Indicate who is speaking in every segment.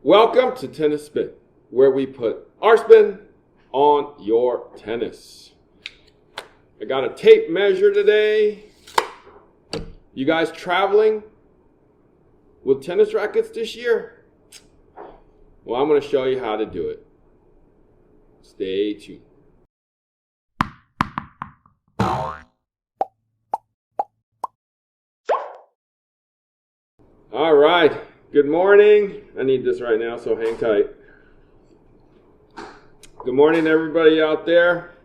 Speaker 1: Welcome to Tennis Spin, where we put our spin on your tennis. I got a tape measure today. You guys traveling with tennis rackets this year? Well, I'm going to show you how to do it. Stay tuned. All right. Good morning. I need this right now, so hang tight. Good morning, everybody out there.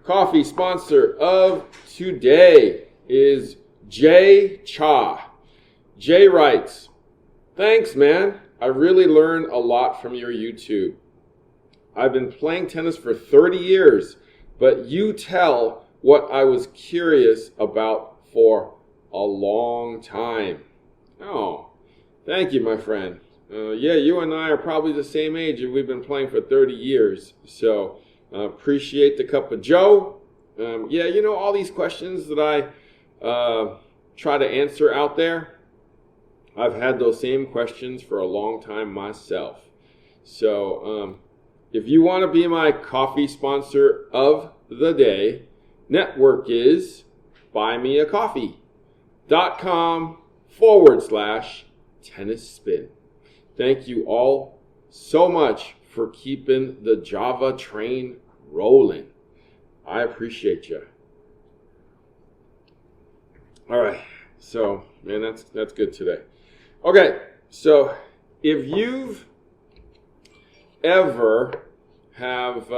Speaker 1: Coffee sponsor of today is Jay Cha. Jay writes, "Thanks, man. I really learned a lot from your YouTube. I've been playing tennis for 30 years, but you tell what I was curious about for a long time." Oh, thank you, my friend. Yeah, you and I are probably the same age, and we've been playing for 30 years. So, appreciate the cup of joe. Yeah, you know, all these questions that I try to answer out there, I've had those same questions for a long time myself. So, if you want to be my coffee sponsor of the day, network is buymeacoffee.com/tennis spin. Thank you all so much for keeping the Java train rolling. I appreciate you. All right, so man, that's good today. Okay, so if you've ever have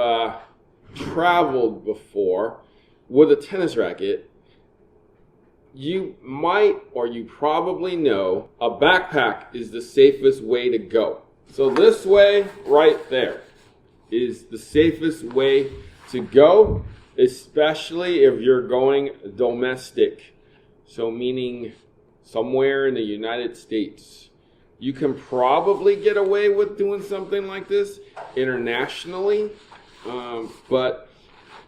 Speaker 1: traveled before with a tennis racket, you might or you probably know a backpack is the safest way to go. So this way right there is the safest way to go, especially if you're going domestic. So meaning somewhere in the United States. You can probably get away with doing something like this internationally, but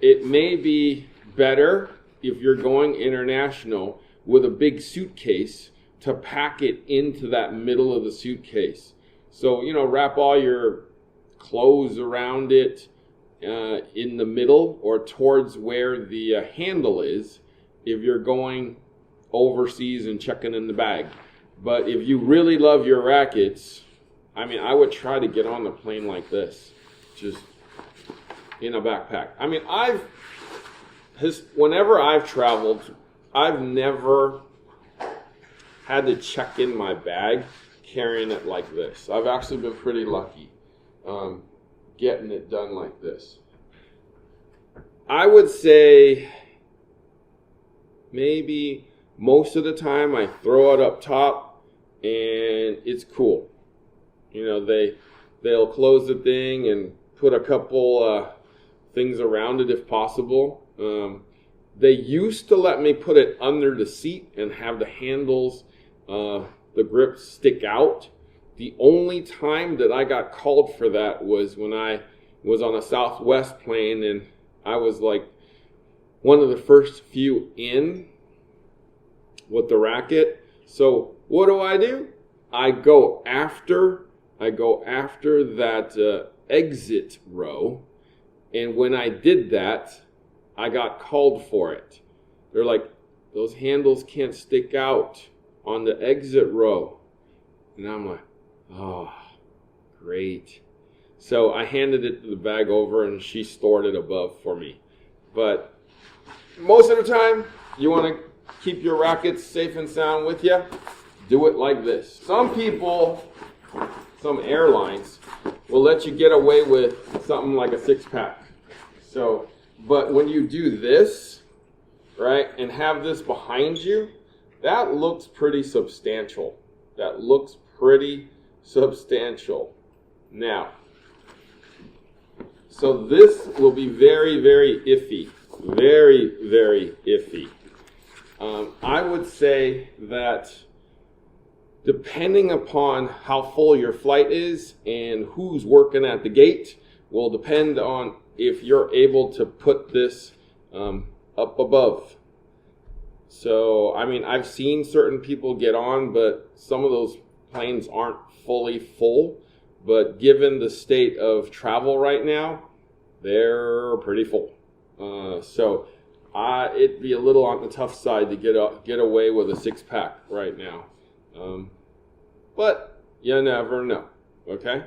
Speaker 1: it may be better if you're going international with a big suitcase to pack it into that middle of the suitcase. So, you know, wrap all your clothes around it in the middle or towards where the handle is if you're going overseas and checking in the bag. But if you really love your rackets, I mean, I would try to get on the plane like this, just in a backpack. I mean, whenever I've traveled, I've never had to check in my bag carrying it like this. I've actually been pretty lucky getting it done like this. I would say maybe most of the time I throw it up top and it's cool. You know, they'll close the thing and put a couple things around it if possible. They used to let me put it under the seat and have the handles, the grips stick out. The only time that I got called for that was when I was on a Southwest plane and I was like one of the first few in with the racket. So what do? I go after that exit row, and when I did that, I got called for it. They're like, those handles can't stick out on the exit row. And I'm like, oh, great. So I handed it to the bag over and she stored it above for me. But most of the time, you want to keep your rackets safe and sound with you, do it like this. Some people, some airlines, will let you get away with something like a 6-pack. So, but when you do this, right, and have this behind you, that looks pretty substantial. Now, so this will be very, very iffy. Very, very iffy. I would say that depending upon how full your flight is and who's working at the gate will depend on if you're able to put this up above. So, I mean, I've seen certain people get on, but some of those planes aren't fully full. but given the state of travel right now, they're pretty full. So it'd be a little on the tough side to get away with a 6-pack right now. But you never know, okay?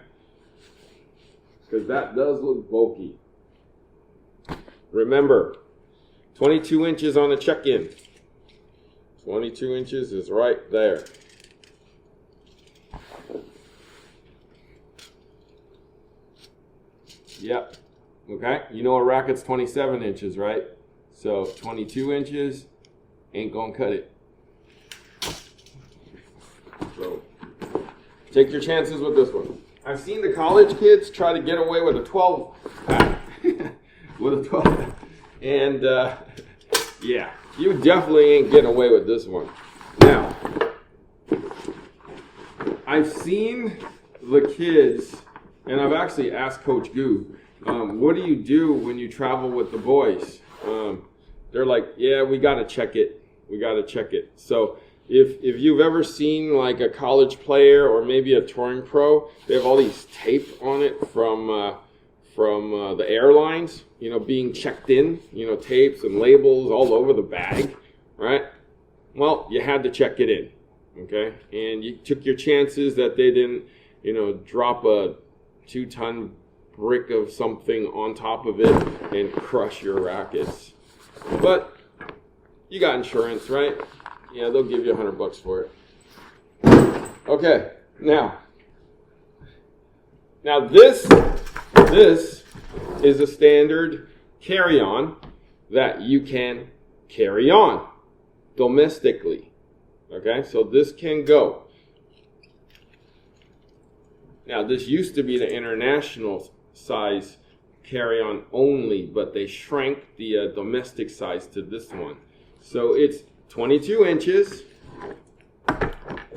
Speaker 1: Because that does look bulky. Remember, 22 inches on the check-in. 22 inches is right there. Yep. Okay. You know a racket's 27 inches, right? So 22 inches ain't gonna cut it. So take your chances with this one. I've seen the college kids try to get away with a 12 pack. With a 12. And yeah, you definitely ain't getting away with this one. Now, I've seen the kids, and I've actually asked Coach Goo, what do you do when you travel with the boys? They're like, yeah, we got to check it. We got to check it. So if you've ever seen like a college player or maybe a touring pro, they have all these tape on it from the airlines, you know, being checked in, you know, tapes and labels all over the bag, right? Well, you had to check it in, okay? And you took your chances that they didn't, you know, drop a 2-ton brick of something on top of it and crush your rackets. But you got insurance, right? Yeah, they'll give you $100 for it. Okay, now this is a standard carry-on that you can carry on domestically. Okay, so this can go. Now, this used to be the international size carry-on only, but they shrank the domestic size to this one. So it's 22 inches,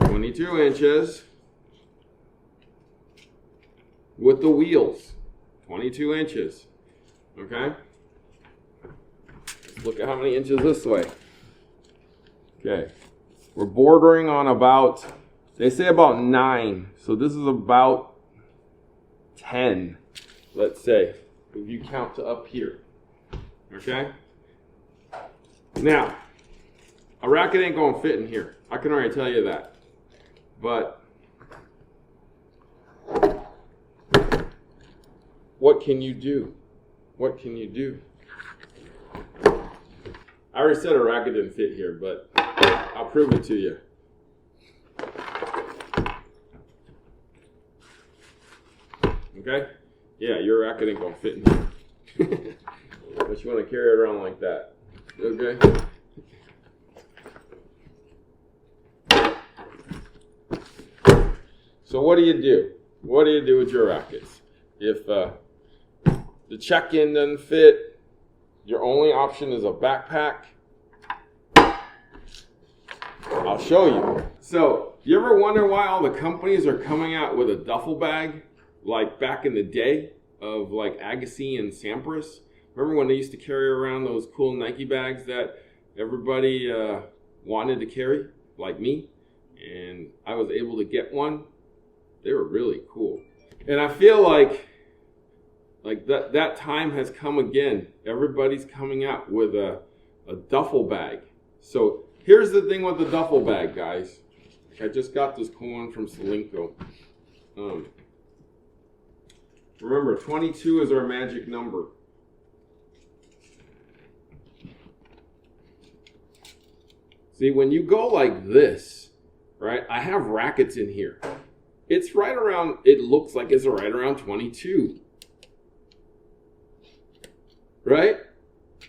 Speaker 1: 22 inches with the wheels, 22 inches, okay? Let's look at how many inches this way. Okay, we're bordering on about, they say about 9, so this is about 10, let's say, if you count to up here, okay? Now, a racket ain't gonna fit in here. I can already tell you that. But what can you do? What can you do? I already said a racket didn't fit here, but I'll prove it to you. Okay? Yeah, your racket ain't gonna fit in here. But you want to carry it around like that. Okay? So what do you do? What do you do with your rackets? If the check-in doesn't fit, your only option is a backpack. I'll show you. So, you ever wonder why all the companies are coming out with a duffel bag? Like back in the day of like Agassi and Sampras? Remember when they used to carry around those cool Nike bags that everybody wanted to carry? Like me. And I was able to get one. They were really cool. And I feel like that time has come again. Everybody's coming out with a duffel bag. So here's the thing with the duffel bag, guys. I just got this cool one from Selenco. Remember, 22 is our magic number. See, when you go like this, right, I have rackets in here. It's right around, it looks like it's right around 22. Right?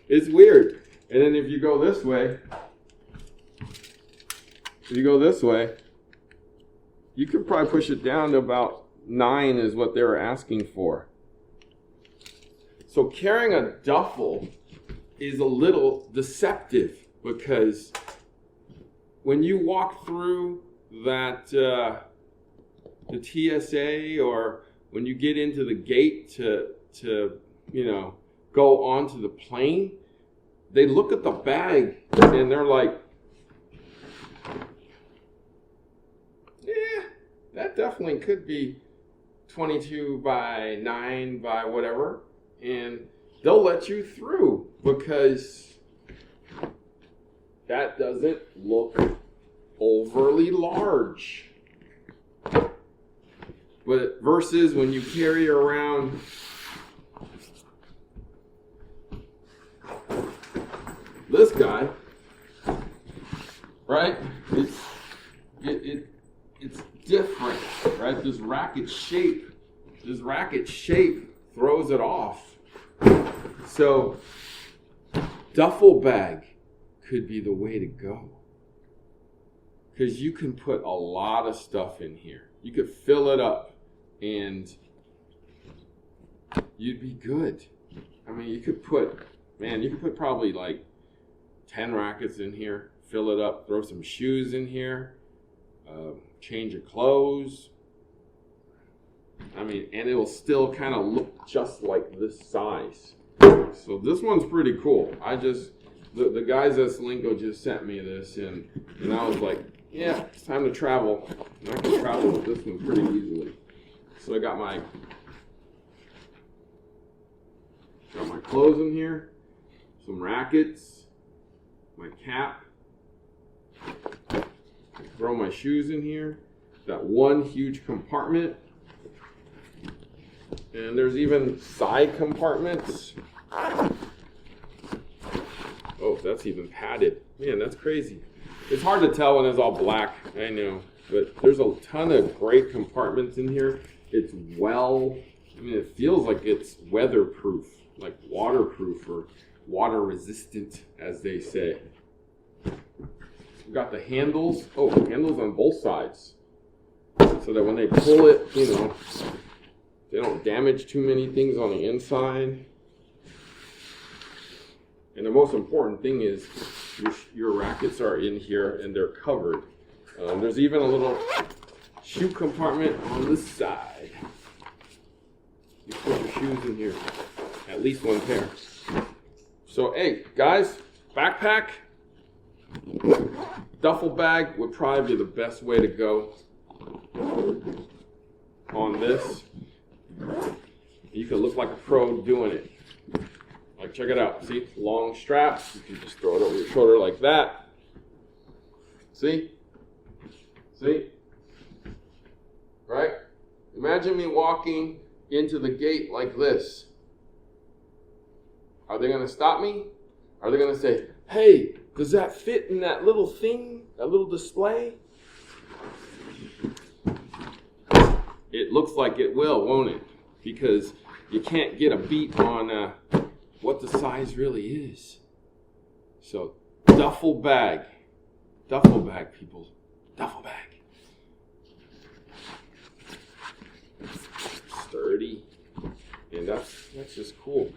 Speaker 1: It's weird. And then if you go this way, you could probably push it down to about 9 is what they were asking for. So carrying a duffel is a little deceptive because when you walk through that the TSA or when you get into the gate to you know, go onto the plane, they look at the bag and they're like, yeah, that definitely could be 22 by 9 by whatever, and they'll let you through because that doesn't look overly large. But versus when you carry around this guy, right? It's different, right? This racket shape throws it off. So duffel bag could be the way to go. Because you can put a lot of stuff in here. You could fill it up and you'd be good. I mean, you could put probably like 10 rackets in here, fill it up, throw some shoes in here, change of clothes. I mean, and it'll still kind of look just like this size. So this one's pretty cool. The guys at Slinko just sent me this, and I was like, yeah, it's time to travel. And I can travel with this one pretty easily. So I got my clothes in here, some rackets, my cap, throw my shoes in here. Got one huge compartment, and there's even side compartments. Oh, that's even padded. Man, that's crazy. It's hard to tell when it's all black, I know, but there's a ton of great compartments in here. It's it feels like it's weatherproof, like waterproof or water resistant, as they say. We've got the handles on both sides, so that when they pull it, they don't damage too many things on the inside. And the most important thing is your rackets are in here and they're covered. There's even a little shoe compartment on this side. You put your shoes in here, at least one pair. So, hey, guys, backpack, duffel bag would probably be the best way to go on this. You could look like a pro doing it. Like, check it out. See, long straps. You can just throw it over your shoulder like that. See? Right? Imagine me walking into the gate like this. Are they going to stop me? Are they going to say, hey, does that fit in that little thing, that little display? It looks like it will, won't it? Because you can't get a beat on what the size really is. So, duffel bag, people, duffel bag. Sturdy, and that's just cool.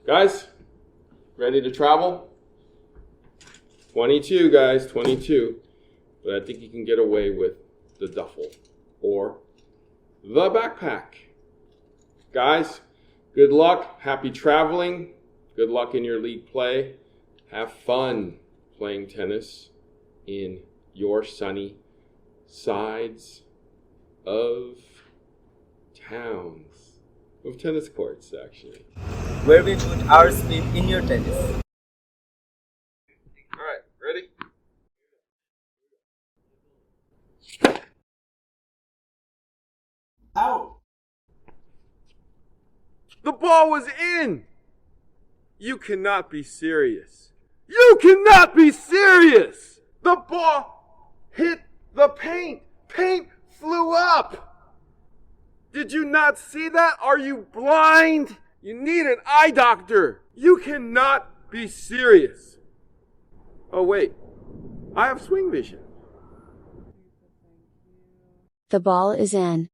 Speaker 1: Guys, ready to travel? 22, guys, 22. But I think you can get away with the duffel or the backpack. Guys, good luck. Happy traveling. Good luck in your league play. Have fun playing tennis in your sunny sides of towns. Of tennis courts, actually.
Speaker 2: Where we put our speed in your tennis.
Speaker 1: All right, ready?
Speaker 2: Out!
Speaker 1: The ball was in! You cannot be serious. You cannot be serious! The ball hit the paint. Paint flew up. Did you not see that? Are you blind? You need an eye doctor. You cannot be serious. Oh, wait. I have swing vision.
Speaker 3: The ball is in.